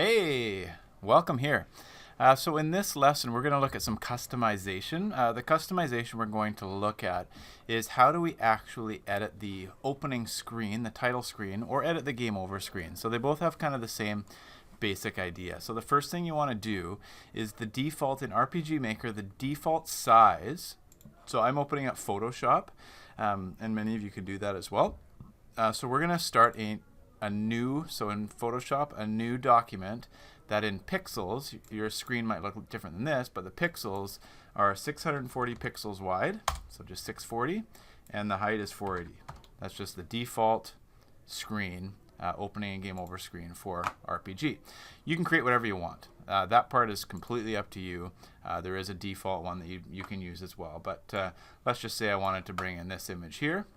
Hey, welcome here. So in this lesson, we're going to look at some customization. The customization we're going to look at is how do we actually edit the opening screen, the title screen, or edit the game over screen. So they both have kind of the same basic idea. So the first thing you want to do is the default in RPG Maker, the default size. So I'm opening up Photoshop, and many of you can do that as well. So we're going to start a new, so in Photoshop, a new document that in pixels, your screen might look different than this, but the pixels are 640 pixels wide, so just 640, and the height is 480. That's just the default screen, opening and game over screen for RPG. You can create whatever you want. That part is completely up to you. There is a default one that you can use as well, but let's just say I wanted to bring in this image here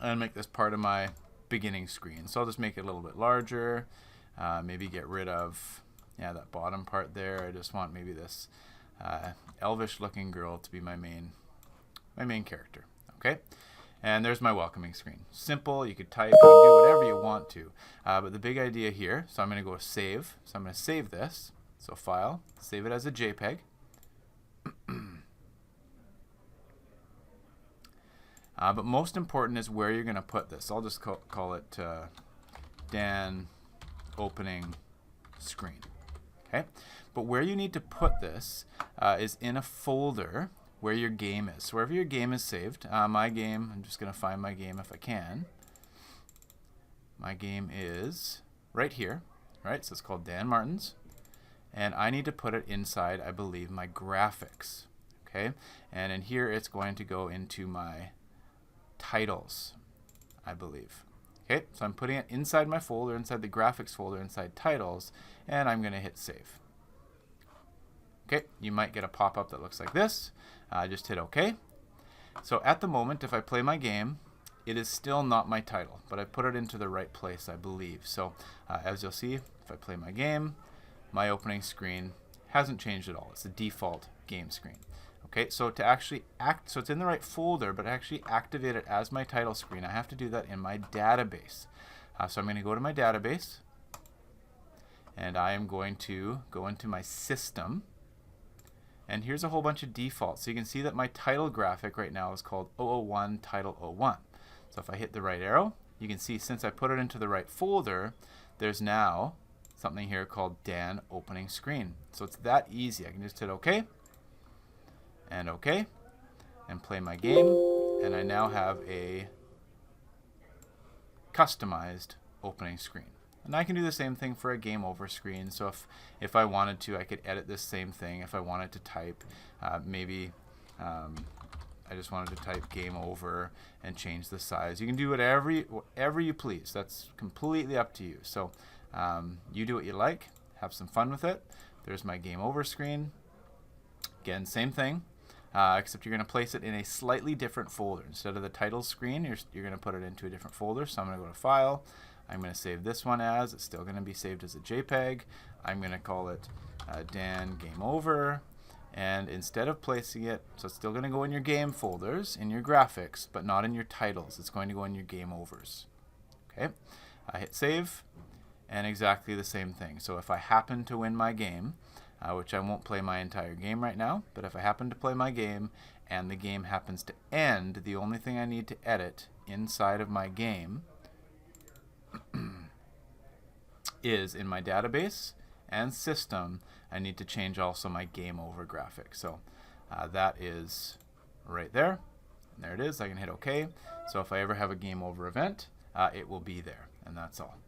and make this part of my beginning screen. So I'll just make it a little bit larger, maybe get rid of that bottom part there. I just want maybe this elvish looking girl to be my main character. Okay, and there's my welcoming screen. Simple. You could type, you can do whatever you want to, but the big idea here, so I'm going to go save. So I'm going to save this. So file, save it as a JPEG. But most important is where you're going to put this. I'll just call it Dan opening screen. Okay, but where you need to put this is in a folder where your game is. So wherever your game is saved, my game, I'm just going to find my game if I can. My game is right here, right? So it's called Dan Martins. And I need to put it inside, I believe, my graphics. Okay, and in here it's going to go into my titles, I believe. Okay, so I'm putting it inside my folder, inside the graphics folder, inside titles, and I'm going to hit save. Okay, you might get a pop-up that looks like this. Just hit OK. So at the moment, if I play my game, it is still not my title, but I put it into the right place, I believe. So as you'll see, if I play my game, my opening screen hasn't changed at all. It's the default game screen. Okay, so to actually so it's in the right folder, but actually activate it as my title screen, I have to do that in my database. So I'm going to go to my database, and I am going to go into my system, and here's a whole bunch of defaults. So you can see that my title graphic right now is called 001 title 01. So if I hit the right arrow, you can see since I put it into the right folder, there's now something here called Dan opening screen. So it's that easy. I can just hit OK. And OK, and play my game, and I now have a customized opening screen. And I can do the same thing for a game over screen. So if I wanted to, I could edit this same thing. If I wanted to type, maybe I just wanted to type game over and change the size. You can do whatever you please. That's completely up to you. So you do what you like. Have some fun with it. There's my game over screen. Again, same thing. Except you're going to place it in a slightly different folder. Instead of the title screen, you're going to put it into a different folder. So I'm going to go to File. I'm going to save this one as. It's still going to be saved as a JPEG. I'm going to call it Dan Game Over. And instead of placing it, so it's still going to go in your game folders, in your graphics, but not in your titles. It's going to go in your game overs. Okay. I hit Save, and exactly the same thing. So if I happen to win my game, which I won't play my entire game right now, but if I happen to play my game and the game happens to end, the only thing I need to edit inside of my game is in my database and system, I need to change also my game over graphic. So that is right there. And there it is. I can hit OK. So if I ever have a game over event, it will be there. And that's all.